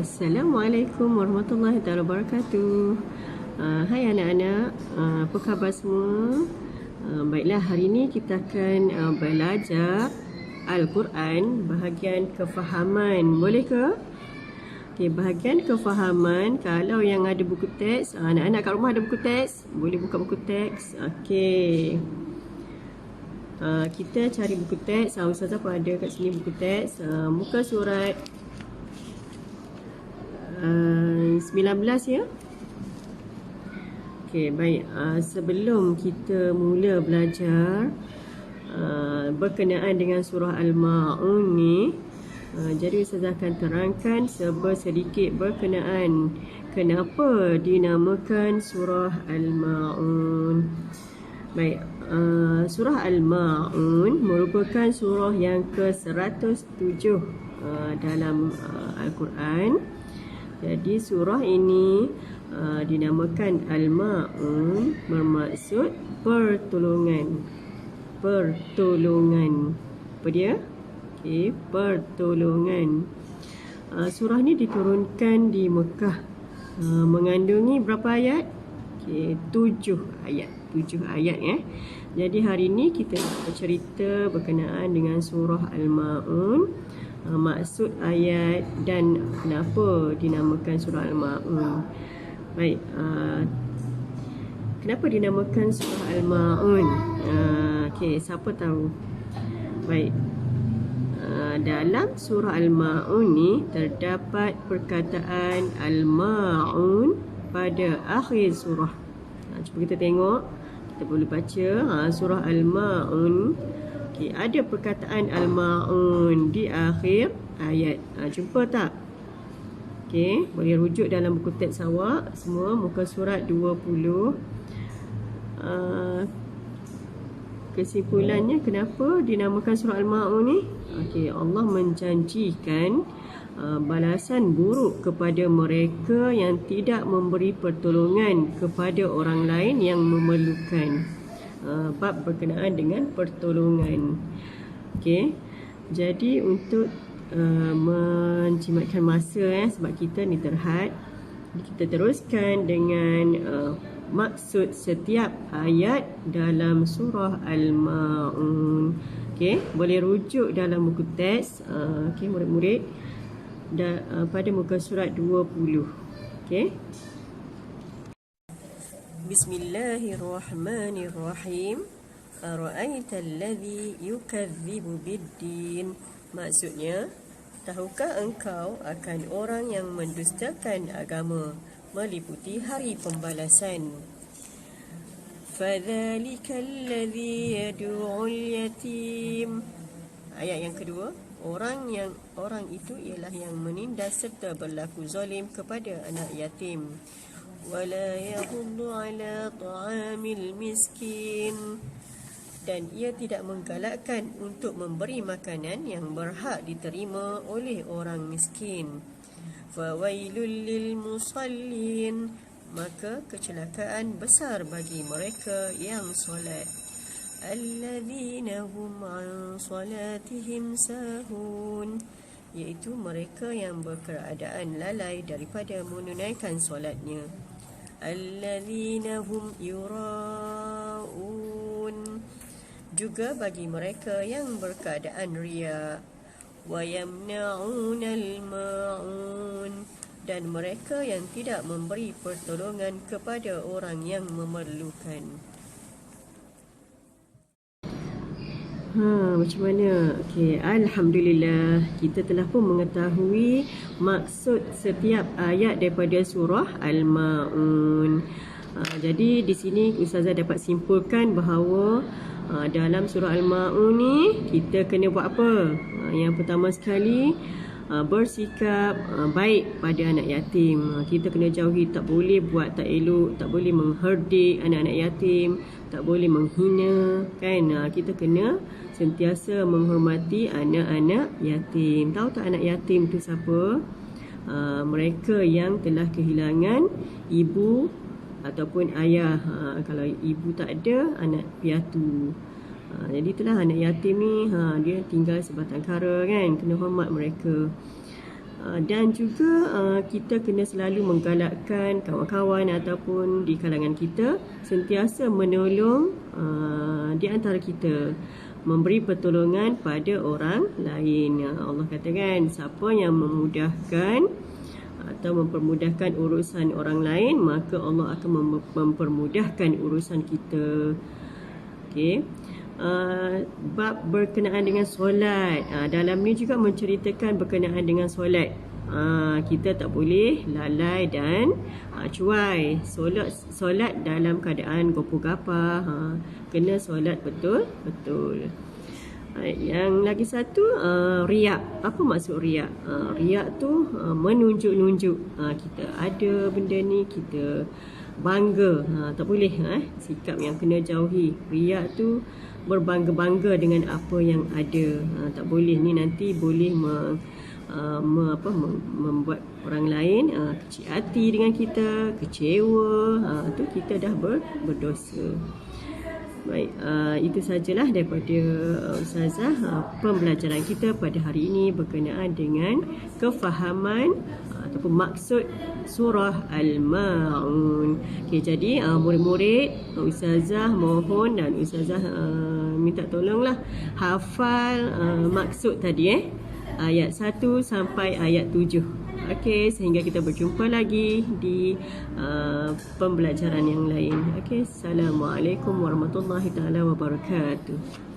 Assalamualaikum warahmatullahi wabarakatuh. Hai anak-anak, apa khabar semua? Baiklah, hari ini kita akan belajar Al-Quran bahagian kefahaman. Boleh ke? Okey, bahagian kefahaman, kalau yang ada buku teks, anak-anak kat rumah ada buku teks, boleh buka buku teks. Okey. Kita cari buku teks. Ustazah pun ada kat sini buku teks. Muka surat 19 ya. Okey, baik. Sebelum kita mula belajar berkenaan dengan surah Al-Ma'un ni, jadi Ustazah akan terangkan sedikit berkenaan kenapa dinamakan surah Al-Ma'un. Baik, surah Al-Ma'un merupakan surah yang ke-107 dalam Al-Quran. Jadi surah ini dinamakan Al-Ma'un, bermaksud pertolongan. Pertolongan. Apa dia? Okey, pertolongan. Surah ni diturunkan di Mekah. Mengandungi berapa ayat? Okey, 7 ayat. 7 ayat ya. Jadi hari ini kita bercerita berkenaan dengan surah Al-Ma'un. Maksud ayat dan kenapa dinamakan surah Al-Ma'un. Baik, kenapa dinamakan surah Al-Ma'un? Okey, siapa tahu? Baik, dalam surah Al-Ma'un ni terdapat perkataan Al-Ma'un pada akhir surah. Cuba kita tengok, kita boleh baca surah Al-Ma'un. Okay, ada perkataan Al-Ma'un di akhir ayat. Jumpa tak? Okey, boleh rujuk dalam buku teks awak semua, muka surat 20. Kesimpulannya, kenapa dinamakan surah Al-Ma'un ni? Okey, Allah menjanjikan balasan buruk kepada mereka yang tidak memberi pertolongan kepada orang lain yang memerlukan. Bab berkenaan dengan pertolongan. Okey, jadi untuk menjimatkan masa sebab kita ni terhad, kita teruskan dengan maksud setiap ayat dalam surah Al-Ma'un. Okey, boleh rujuk dalam buku teks murid-murid pada muka surat 20. Okey. Bismillahirrahmanirrahim. Ara'aita alladhi yukadzibu biddin. Maksudnya, tahukah engkau akan orang yang mendustakan agama meliputi hari pembalasan? Fadzalika alladhi yad'ul yatim. Ayat yang kedua, orang itu ialah yang menindas serta berlaku zalim kepada anak yatim. Wala yahuddu ala ta'amil miskin. Dan ia tidak menggalakkan untuk memberi makanan yang berhak diterima oleh orang miskin. Fawailul lil musallin. Maka kecelakaan besar bagi mereka yang solat. Alladzina hum an salatihim sahun. Iaitu mereka yang berkeadaan lalai daripada menunaikan solatnya. Alladzina hum yura'un. Juga bagi mereka yang berkeadaan riya. Wa yamna'unal ma'un. Dan mereka yang tidak memberi pertolongan kepada orang yang memerlukan. Macam mana? Okey, alhamdulillah kita telah pun mengetahui maksud setiap ayat daripada surah Al-Ma'un. Jadi di sini Ustazah dapat simpulkan bahawa dalam surah Al-Ma'un ni kita kena buat apa? Yang pertama sekali, bersikap baik pada anak yatim. Kita kena jauhi, tak boleh buat tak elok, tak boleh mengherdik anak-anak yatim, tak boleh menghina, kan? Kita kena sentiasa menghormati anak-anak yatim. Tahu tak anak yatim tu siapa? Mereka yang telah kehilangan ibu ataupun ayah. Kalau ibu tak ada, anak piatu. Jadi itulah anak yatim ni, dia tinggal sebatang kara, kan? Kena hormat mereka. Dan juga kita kena selalu menggalakkan kawan-kawan ataupun di kalangan kita sentiasa menolong di antara kita, memberi pertolongan pada orang lain. Allah katakan siapa yang memudahkan atau mempermudahkan urusan orang lain, maka Allah akan mempermudahkan urusan kita. Okey. Bab berkenaan dengan solat. Dalam ni juga menceritakan berkenaan dengan solat. Kita tak boleh lalai dan cuai. Solat dalam keadaan gopoh-gapah. Kena solat betul-betul. Yang lagi satu, riak. Apa maksud riak? Riak tu menunjuk-nunjuk. Kita ada benda ni, kita bangga. Tak boleh. Sikap yang kena jauhi. Riak tu berbangga-bangga dengan apa yang ada. Tak boleh. Ni nanti boleh membuat orang lain kecil hati dengan kita, kecewa. Tu kita dah berdosa. Baik, itu sajalah daripada Ustazah pembelajaran kita pada hari ini berkenaan dengan kefahaman ataupun maksud surah Al-Ma'un. Okey, jadi murid-murid, Ustazah mohon dan Ustazah minta tolonglah hafal maksud tadi ayat 1 sampai ayat 7. Okey, sehingga kita berjumpa lagi di pembelajaran yang lain. Okey, Assalamualaikum warahmatullahi taala wabarakatuh.